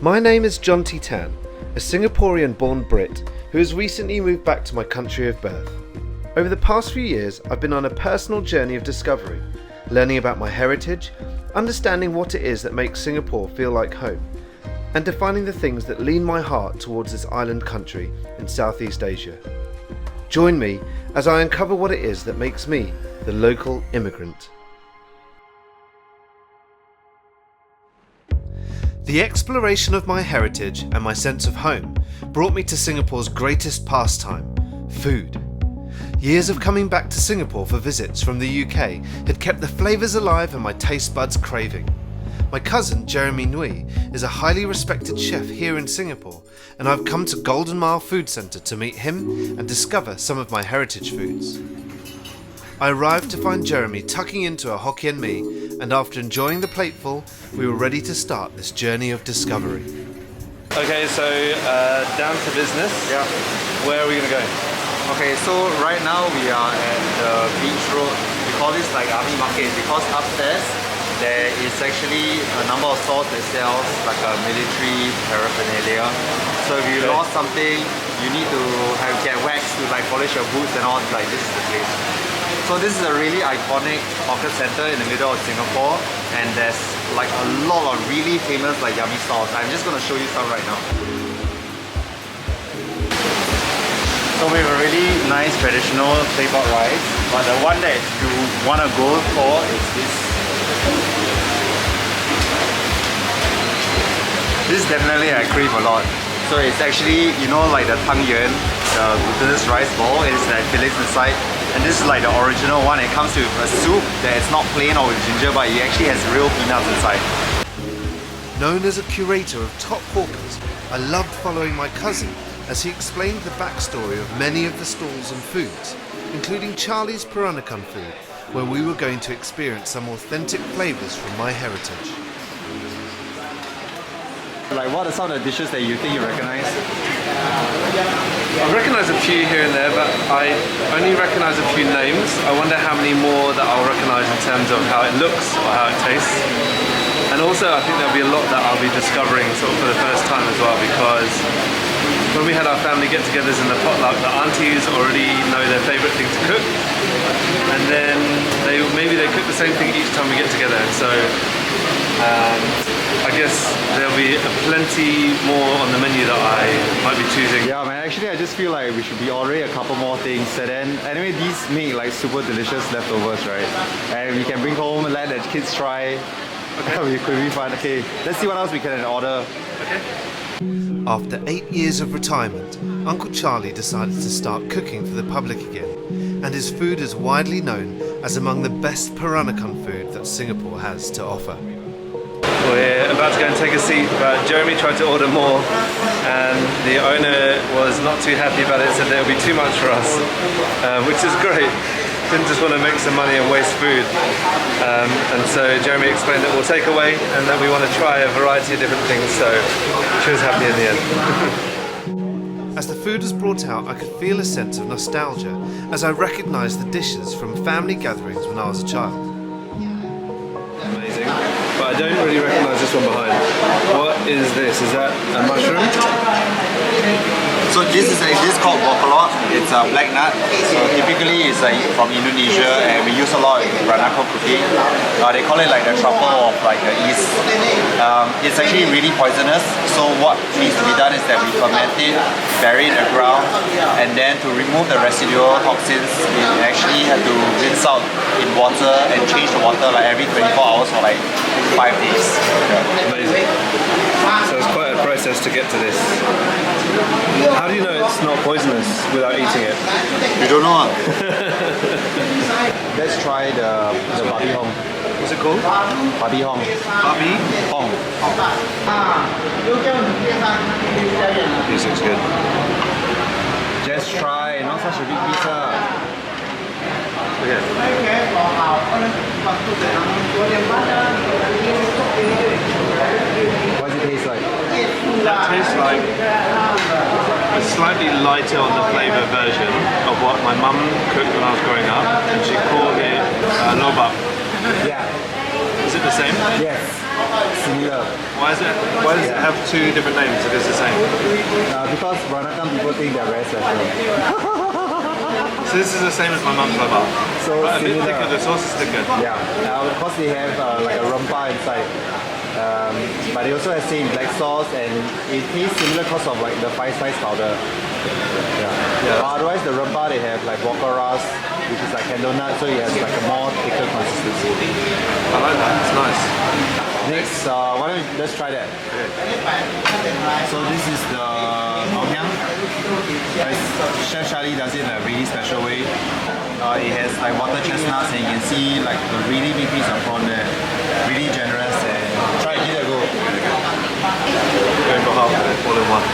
My name is Jonty, a Singaporean-born Brit who has recently moved back to my country of birth. Over the past few years, I've been on a personal journey of discovery, learning about my heritage, understanding what it is that makes Singapore feel like home, and defining the things that lean my heart towards this island country in Southeast Asia. Join me as I uncover what it is that makes me the local immigrant. The exploration of my heritage and my sense of home brought me to Singapore's greatest pastime, food. Years of coming back to Singapore for visits from the UK had kept the flavours alive and my taste buds craving. My cousin Nguee is a highly respected chef here in Singapore, and I've come to Golden Mile Food Centre to meet him and discover some of my heritage foods. I arrived to find Jeremy tucking into a Hokkien mee, and after enjoying the plateful, we were ready to start this journey of discovery. Okay, so down to business. Yeah. Where are we going to go? Okay, so right now we are at the beach road. We call this like army market because upstairs there is actually a number of stores that sells like a military paraphernalia. So if you lost something, you need to get waxed to like polish your boots and all. Like this is the place. So this is a really iconic hawker center in the middle of Singapore, and there's like a lot of really famous like yummy stalls. I'm just gonna show you some right now. So we have a really nice traditional claypot rice, but the one that you wanna go for is this. This is definitely I crave a lot. So it's actually, you know, like the tang yuan, the glutinous rice ball, it's like fillets inside. And this is like the original one. It comes with a soup that is not plain or with ginger, but it actually has real peanuts inside. Known as a curator of top hawkers, I loved following my cousin as he explained the backstory of many of the stalls and foods, including Charlie's Peranakan food, where we were going to experience some authentic flavours from my heritage. Like, what are some of the dishes that you think you recognize? I recognise a few here and there, but I only recognise a few names. I wonder how many more that I'll recognise in terms of how it looks or how it tastes. And also I think there'll be a lot that I'll be discovering sort of for the first time as well, because when we had our family get-togethers in the potluck, the aunties already know their favourite thing to cook, and then maybe they cook the same thing each time we get together. So I guess there'll be plenty more on the menu that I might be choosing. Yeah man, actually I just feel like we should be ordering a couple more things, and then anyway these make like super delicious leftovers, right? And we can bring home and let the kids try. Okay. It could be fun. Okay, let's see what else we can order. Okay. After 8 years of retirement, Uncle Charlie decided to start cooking for the public again, and his food is widely known as among the best Peranakan food that Singapore has to offer. We're about to go and take a seat, but Jeremy tried to order more and the owner was not too happy about it, said that it would be too much for us, which is great. Didn't just want to make some money and waste food. And so Jeremy explained that we'll take away and that we want to try a variety of different things, so she was happy in the end. As the food was brought out, I could feel a sense of nostalgia as I recognised the dishes from family gatherings when I was a child. Amazing. But I don't really recognise this one behind. What is this? Is that a mushroom? So this is called bokolo. It's a black nut. So typically it's like from Indonesia, and we use a lot in Peranakan cooking. They call it like the truffle of like the east. It's actually really poisonous. So what needs to be done is that we ferment it, bury it in the ground, and then to remove the residual toxins, we actually have to rinse out in water and change the water like every 24 hours for like 5 days. Yeah. Amazing. So it's quite a process to get to this. How do you know it's not poisonous without eating it? You don't know. Let's try the babi hong. What's it called? Babi hong. Babi Hong. This looks good. Just try, not such a big pizza. Okay. What does it taste like? That tastes like a slightly lighter on the flavour version of what my mum cooked when I was growing up, and she called it lobak. Yeah. Is it the same? Yes, similar. Why does it have two different names if it's the same? Because Peranakan people think they're very special. So this is the same as my mum's flavour. So But a bit similar. thicker, the sauce is thicker. Yeah, because they have like a rempah inside. But they also have same black sauce and it tastes similar because of like the 5-spice powder. Yeah. But otherwise the rempah they have like wakaras, which is like candle nut, so it has like a more thicker consistency. I like that, it's nice. Next, why don't you, let's try that. So this is the ngoh hiang. Chef Charlie does it in a really special way. It has like water chestnuts and you can see like a really big piece of prawn there. Really generous and try it, give it a go. Going for half of it, all in one.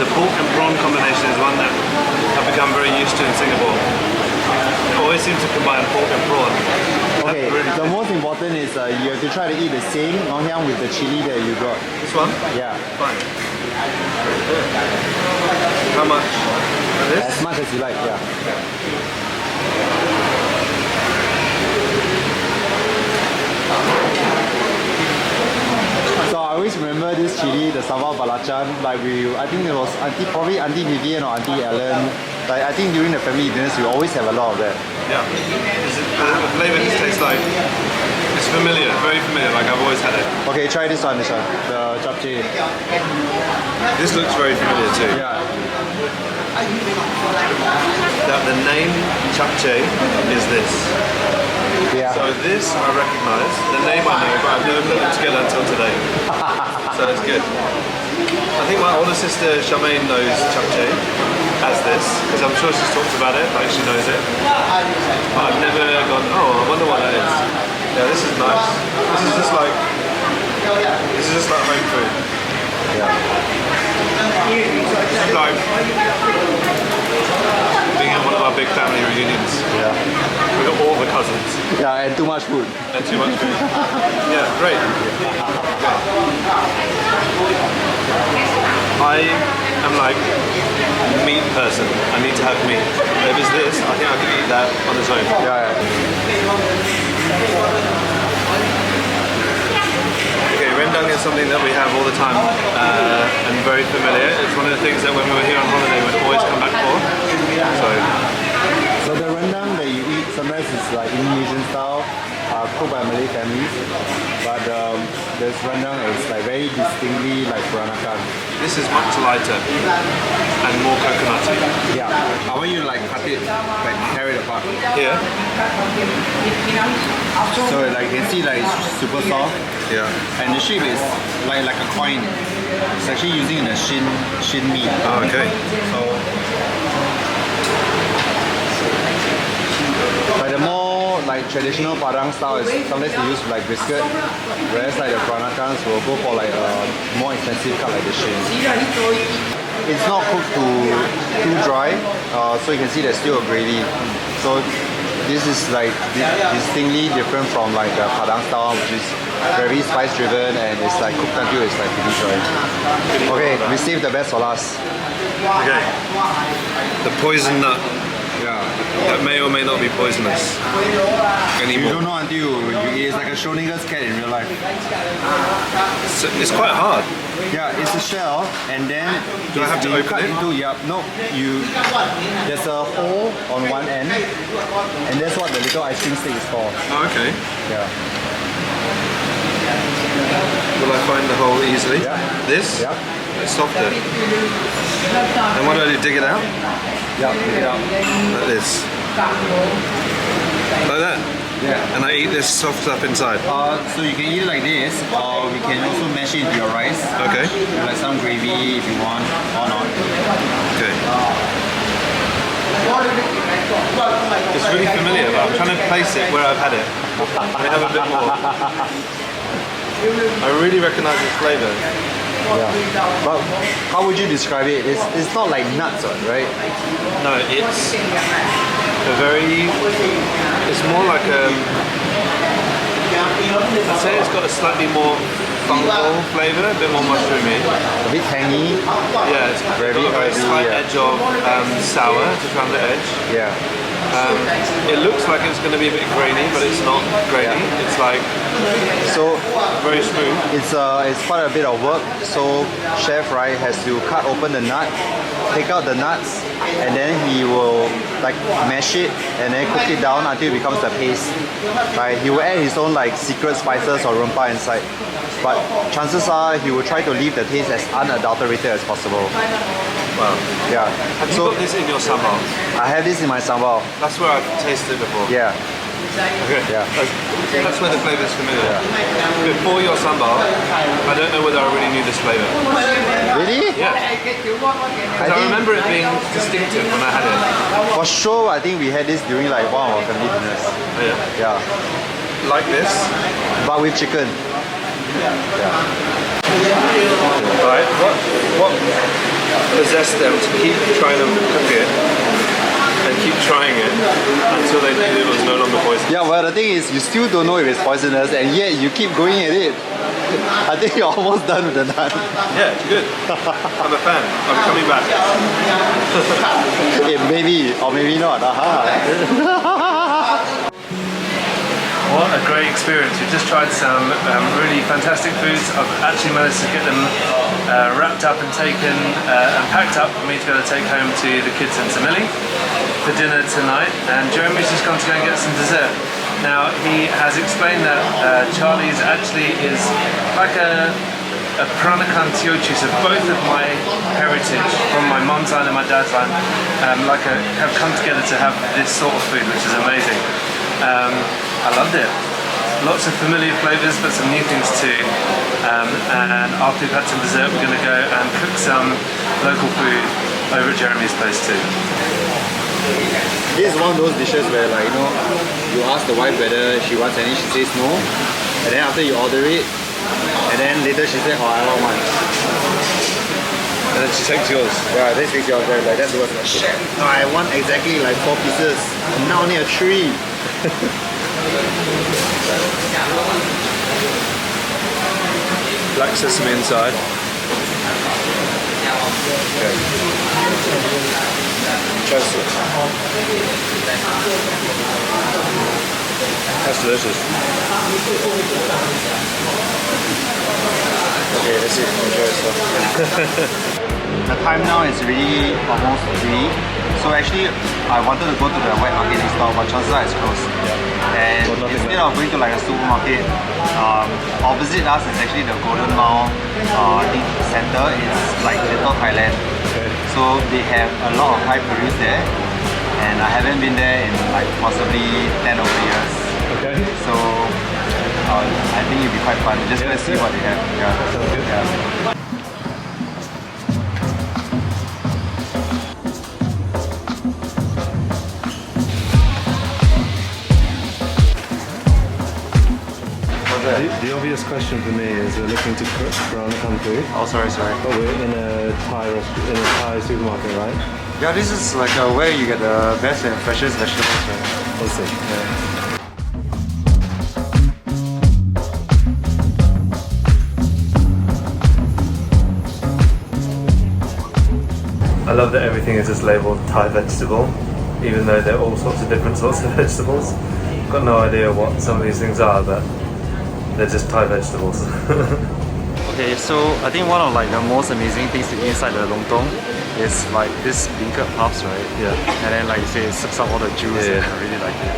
The pork and prawn combination is one that I've become very used to in Singapore. They always seem to combine pork and prawn. Okay, the most important is you have to try to eat the same ngoh hiang with the chili that you got. This one? Yeah, Fine. How much? This? as much as you like, yeah. So I always remember this chili, the sambal belacan, like I think it was probably Auntie Vivian or Auntie Ellen. Like I think during the family dinners we always have a lot of that. Yeah. The flavour just tastes like, it's familiar, very familiar, like I've always had it. Okay, try this one, the japchae. This looks very familiar too. Yeah. The name japchae is this. Yeah. So this I recognise, the name I know, but I've never put them together until today. So it's good. I think my older sister Charmaine knows japchae as this, because I'm sure she's talked about it, like she knows it. But I've never gone, oh, I wonder what that is. Yeah, this is nice. This is just like home food. Yeah. This is like being at one of our big family reunions. Yeah. We've got all the cousins. Yeah, and too much food. And too much food. Yeah, great. I am like a meat person. I need to have meat. If it's this, I think I can eat that on its own. Yeah. Okay, rendang is something that we have all the time and very familiar. It's one of the things that when we were here on holiday we'd always come back for. So the rendang that you eat sometimes is like Indonesian style, cooked by Malay families. But this rendang is like very distinctly like Peranakan. This is much lighter and more coconutty. Yeah. I want you to like cut it, like tear it apart. Here? So like you can see like it's super soft. Yeah. And the shape is like a coin. It's actually using the shin meat. Oh, okay. Like the more like traditional Padang style is sometimes they use like brisket, whereas like the Peranakans will go for like a more expensive cut like the shin. It's not cooked too dry, so you can see there's still a gravy. So this is like distinctly different from like the Padang style, which is very spice driven and it's like cooked until it's like pretty dry. Okay, we saved the best for last. Okay. The poison nut. Yeah. That may or may not be poisonous You anymore. don't know until you eat. It's like a Schrodinger's cat in real life. It's quite hard. Yeah, it's a shell, and then Do I have to you open cut it? into, yeah, no, there's a hole on one end, and that's what the little ice cream stick is for. Oh, okay. Yeah. Will I find the hole easily? Yeah. This? Yeah. It's softer. And what do I do? Dig it out? Yeah, pick it up. Like this. Like that? Yeah. And I eat this soft stuff inside. So you can eat it like this, or we can also mash it into your rice. Okay. With like some gravy if you want, or not. Okay. It's really familiar, but I'm trying to place it where I've had it. I have a bit more. I really recognise its flavour. Yeah. But how would you describe it? It's not like nuts, right? No, it's a very. It's more like a. I'd say it's got a slightly more fungal flavour, a bit more mushroomy. A bit tangy. Yeah, it's Very got a very herby, slight yeah. edge of sour just around the edge. Yeah. It looks like it's going to be a bit grainy, but it's not grainy. Yeah. It's like So very smooth. it's quite a bit of work. So chef, right, has to cut open the nut, take out the nuts, and then he will like mash it and then cook it down until it becomes a paste. Right? He will add his own like secret spices or rempah inside. But chances are he will try to leave the taste as unadulterated as possible. Wow. Yeah. Have you So got this in your sambal? I have this in my sambal. That's where I've tasted it before. Yeah. Okay. Yeah. That's where the flavour is familiar. Before your sambal, I don't know whether I really knew this flavour. Really? Yeah. I I think remember it being distinctive when I had it. for sure I think we had this during like one of our family dinners. Oh, yeah. Yeah. Like this. But with chicken. Right. What possessed them to keep trying to cook it and keep trying it until they knew it was no longer poisonous? Yeah, well the thing is you still don't know if it's poisonous and yet you keep going at it. I think you're almost done with the nut. Yeah, it's good. I'm a fan. I'm coming back. Maybe or maybe not. What a great experience. We've just tried some really fantastic foods. I've actually managed to get them wrapped up and taken and packed up for me to be able to take home to the kids and to Millie for dinner tonight. And Jeremy's just gone to go and get some dessert. Now he has explained that Charlie's actually is like a Peranakan Teochew, so both of my heritage from my mum's line and my dad's line have come together to have this sort of food, which is amazing. I loved it. Lots of familiar flavours, but some new things too. And after we've had some dessert, we're going to go and cook some local food over at Jeremy's place too. This is one of those dishes where like you ask the wife whether she wants any, she says no. And then after you order it, and then later she says, oh I want one. And then she takes yours. Yeah, then she takes yours. Like that's what like, shit, no, I want exactly like 4 pieces. And now only a 3. Black sesame inside. Okay. Trust it. That's delicious. Okay, let's see. Enjoy yourself. The time now is really almost 3. So actually, I wanted to go to the wet market next door, but chances are it's closed. And instead of going to like a supermarket, opposite us is actually the Golden Mile center. It's like Little Thailand. So they have a lot of Thai produce there, and I haven't been there in like possibly 10 over years. Okay. So I think it'll be quite fun. Just let's see what they have. Yeah. Sounds good. Yeah. The obvious question for me is we're looking to cook Peranakan food. Oh, sorry. But we're in a Thai supermarket, right? Yeah, this is like where you get the best and freshest vegetables, right? Let's see. Yeah. I love that everything is just labelled Thai vegetable, even though they're all sorts of different sorts of vegetables. I've got no idea what some of these things are, but they're just Thai vegetables. Okay, so I think one of like the most amazing things to eat inside the lontong is like this beancurd puffs, right? Yeah. And then like you say, it sucks up all the juice. Yeah. And I really like it.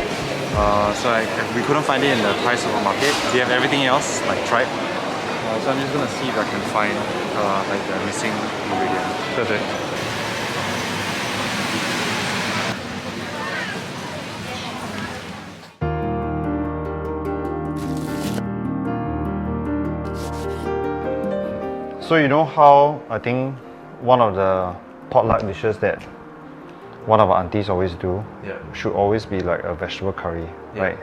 So we couldn't find it in the Thai supermarket. Do you have everything else like tried? So I'm just gonna see if I can find like the missing ingredient. Perfect. So you know how I think one of the potluck dishes that one of our aunties always do should always be like a vegetable curry, right?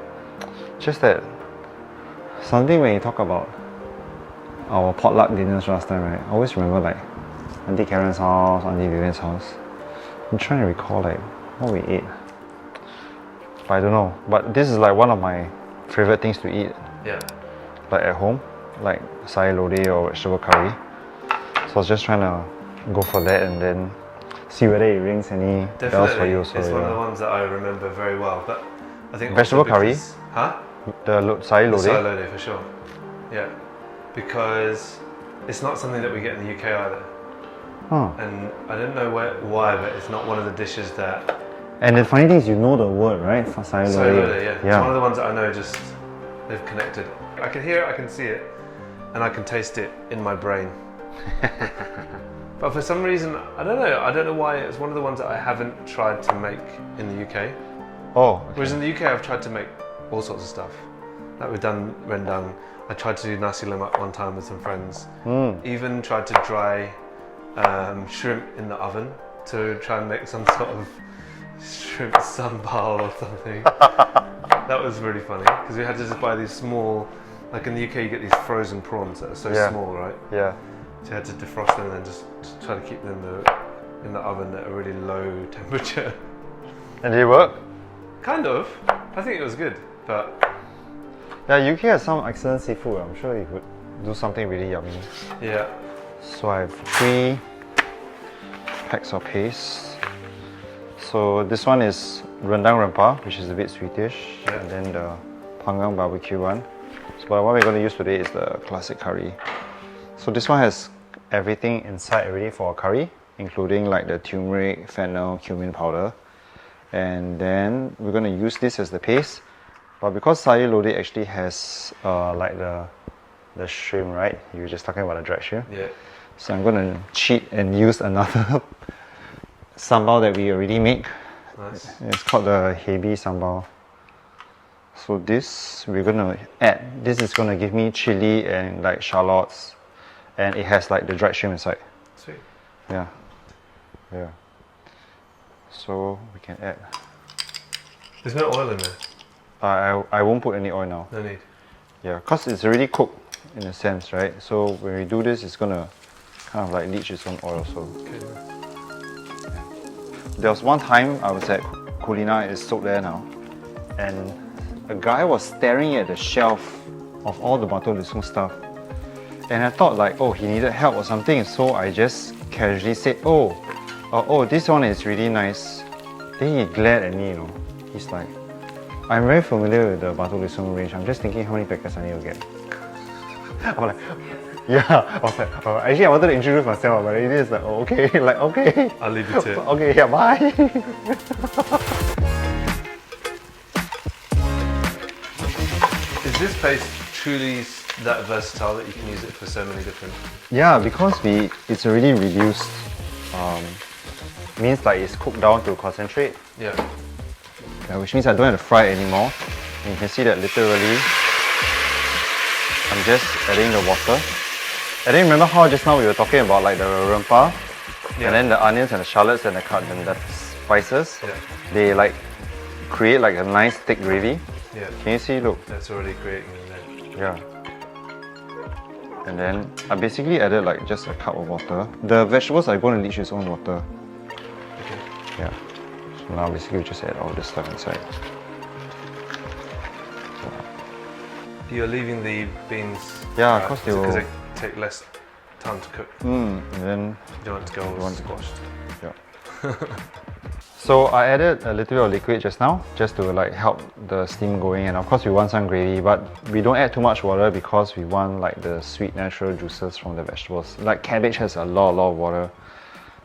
Just that something when you talk about our potluck dinners last time, right? I always remember like Auntie Karen's house, Auntie Vivian's house. I'm trying to recall like what we ate. But I don't know. But this is like one of my favorite things to eat. Yeah. Like at home. like sayur lodeh or vegetable curry. So I was just trying to go for that and then see whether it rings any bells for you. So it's one of the ones that I remember very well. But I think vegetable curry? Huh? The sayur lodeh? Sayur lodeh for sure. Yeah, because it's not something that we get in the UK either. Huh. And I don't know why, but it's not one of the dishes that... And the funny thing is, you know the word, right? For sayur lodeh. Sayur lodeh, yeah. It's one of the ones that I know just, they've connected. I can hear it, I can see it, and I can taste it in my brain. But for some reason, I don't know why, it's one of the ones that I haven't tried to make in the UK. Oh, okay. Whereas in the UK, I've tried to make all sorts of stuff. Like we've done rendang. I tried to do nasi lemak one time with some friends. Even tried to dry shrimp in the oven to try and make some sort of shrimp sambal or something. That was really funny because we had to just buy these small, like in the UK you get these frozen prawns that are so small, right? Yeah. So you had to defrost them and then just try to keep them in the oven at a really low temperature. And did it work? Kind of. I think it was good, but... Yeah, UK has some excellent seafood. I'm sure you could do something really yummy. Yeah. So I have 3 packs of paste. So this one is rendang rempah, which is a bit sweetish, and then the panggang barbecue one. So what we're going to use today is the classic curry. So this one has everything inside already for a curry, including like the turmeric, fennel, cumin powder. And then we're going to use this as the paste. But because sayur lodeh actually has like the shrimp, right? You were just talking about the dried shrimp. Yeah. So I'm going to cheat and use another sambal that we already make. Nice. It's called the hebi sambal. So this we're going to add. This is going to give me chili and like shallots, and it has like the dried shrimp inside. Sweet. Yeah. Yeah. So we can add. There's no oil in there. I won't put any oil now. No need. Yeah, because it's already cooked in a sense, right? So when we do this, it's gonna kind of like leach its own oil. So Okay. there was one time I was at Kulina, it's sold there now, and a guy was staring at the shelf of all the Batu Lisung stuff, and I thought like, oh, he needed help or something. So I just casually said, oh, this one is really nice. Then he glared at me, you know. He's like, I'm very familiar with the Batu Lisung range. I'm just thinking how many packets I need to get. I'm like, yeah. I was like, actually I wanted to introduce myself, but it is like, oh, okay, like, okay. I'll leave it to it. Okay, yeah, bye. Is this paste truly that versatile that you can use it for so many different... Yeah, because it's already reduced. Means like it's cooked down to concentrate. Yeah. Yeah, which means I don't have to fry it anymore. And you can see that literally I'm just adding the water. And then remember how just now we were talking about like the rempah, and then the onions and the shallots and the spices, they like create like a nice thick gravy. Yeah. Can you see? Look. That's already creating it there. Yeah. And then I basically added like just a cup of water. The vegetables are going to leach its own water. Okay. Yeah. So now basically we just add all this stuff inside. You're leaving the beans... Yeah, because they take less time to cook. And then You don't want it to go all squashed. Yeah. So I added a little bit of liquid just now, just to like help the steam going, and of course we want some gravy, but we don't add too much water because we want like the sweet natural juices from the vegetables. Like cabbage has a lot of water.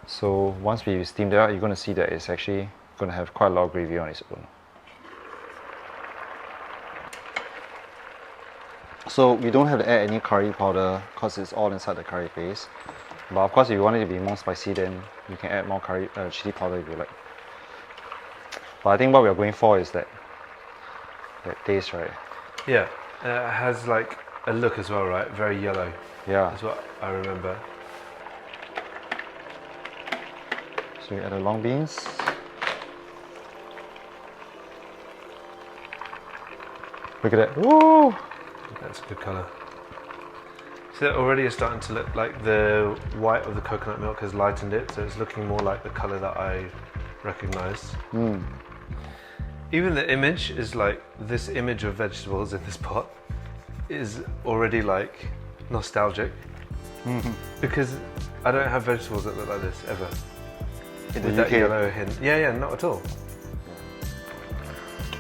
So once we steam it out, you're going to see that it's actually going to have quite a lot of gravy on its own. So we don't have to add any curry powder because it's all inside the curry paste. But of course if you want it to be more spicy, then you can add more chili powder if you like. But I think what we're going for is that taste, right? Yeah. It has like a look as well, right? Very yellow. Yeah. That's what I remember. So we add the long beans. Look at that. Woo! That's a good colour. So already it's starting to look like the white of the coconut milk has lightened it, so it's looking more like the colour that I recognised. Even the image is like, this image of vegetables in this pot is already like nostalgic because I don't have vegetables that look like this ever. In With the that UK, yellow hint. Yeah, not at all.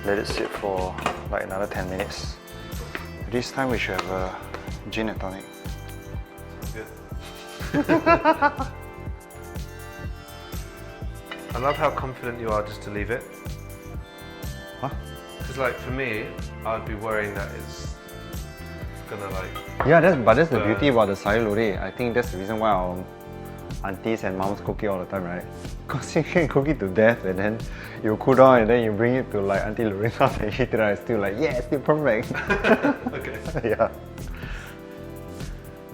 let it sit for like another 10 minutes. This time we should have a gin and tonic. Good. I love how confident you are just to leave it. Huh? Because like for me, I'd be worrying that it's gonna like... Yeah, that's the beauty about the sayur lodeh. I think that's the reason why our aunties and moms cook it all the time, right? Because you can cook it to death and then you cool down and then you bring it to like Auntie Lorena's house and eat it and it's still like, yeah, it's still perfect. Okay. Yeah.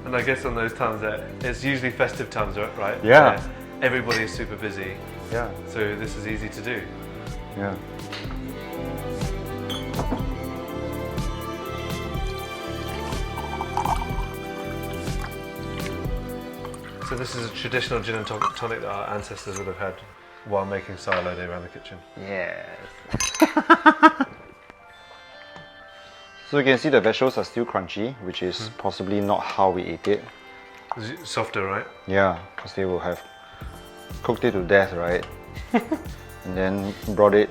And I guess on those times that it's usually festive times, right? Yeah. Where everybody's super busy, Yeah. so this is easy to do. Yeah. So this is a traditional gin and tonic that our ancestors would have had while making sayur lodeh around the kitchen. Yes. So you can see the vegetables are still crunchy, which is possibly not how we ate it. It's softer, right? Yeah, because they will have cooked it to death, right? And then brought it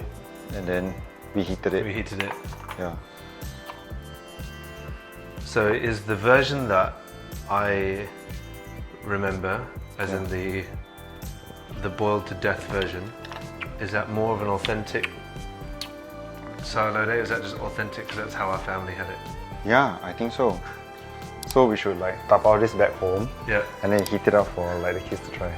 and then reheated it. Reheated it. Yeah. So is the version that I remember, as in the boiled to death version, is that more of an authentic sayur lodeh? Is that just authentic because that's how our family had it? Yeah, I think so. So we should like tapao this back home Yeah. and then heat it up for like the kids to try.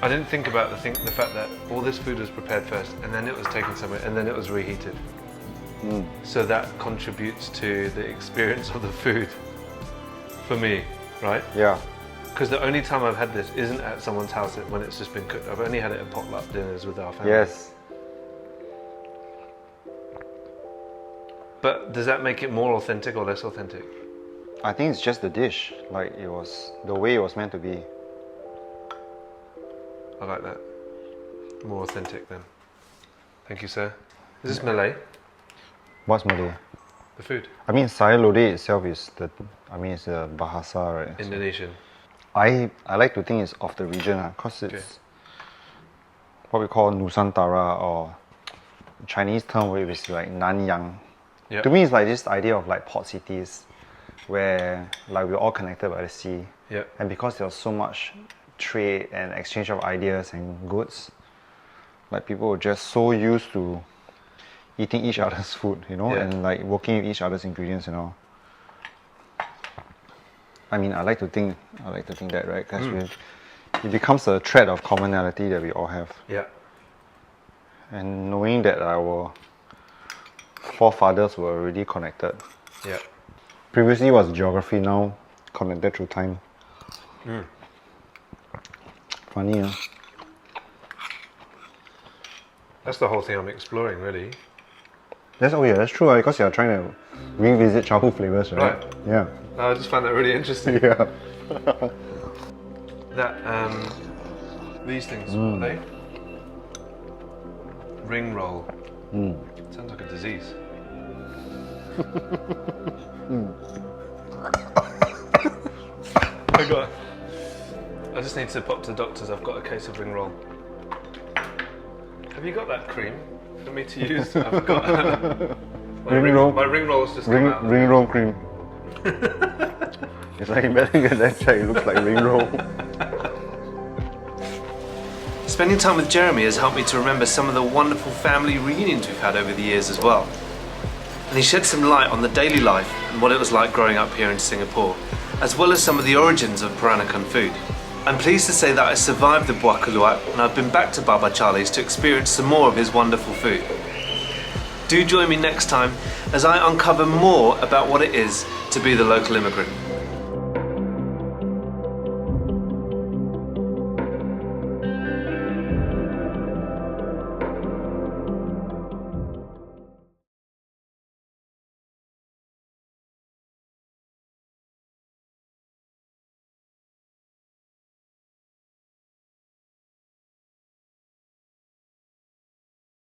I didn't think about the fact that all this food was prepared first and then it was taken somewhere and then it was reheated. So that contributes to the experience of the food for me, right? Yeah. Because the only time I've had this isn't at someone's house when it's just been cooked. I've only had it at potluck dinners with our family. Yes. But does that make it more authentic or less authentic? I think it's just the dish. Like it was the way it was meant to be. I like that. More authentic then. Thank you, sir. Is this Malay? What's Malay? The food? I mean, sayur lodeh itself is it's a bahasa, right? So Indonesian. I like to think it's of the region, because it's what we call Nusantara, or Chinese term where it's like Nanyang. Yep. To me, it's like this idea of like port cities, where like we're all connected by the sea, Yep. and because there's so much trade and exchange of ideas and goods, like people were just so used to eating each other's food, and like working with each other's ingredients, I mean, I like to think that, right? Because it becomes a thread of commonality that we all have. Yeah. And knowing that our forefathers were already connected. Yeah. Previously was geography, now connected through time. Funny, huh? That's the whole thing I'm exploring, really. That's true, right? Because you're trying to revisit childhood flavors, right? Right. Yeah. I just find that really interesting. Yeah. That, these things, are they? Ring roll. Sounds like a disease. I just need to pop to the doctors. I've got a case of ring roll. Have you got that cream for me to use? I've got Ring roll. My ring roll's just come out. Ring roll cream. It's like better get that check. It looks like ring roll. Spending time with Jeremy has helped me to remember some of the wonderful family reunions we've had over the years as well. And he shed some light on the daily life and what it was like growing up here in Singapore, as well as some of the origins of Peranakan food. I'm pleased to say that I survived the buah keluak and I've been back to Baba Charlie's to experience some more of his wonderful food. Do join me next time as I uncover more about what it is to be the local immigrant.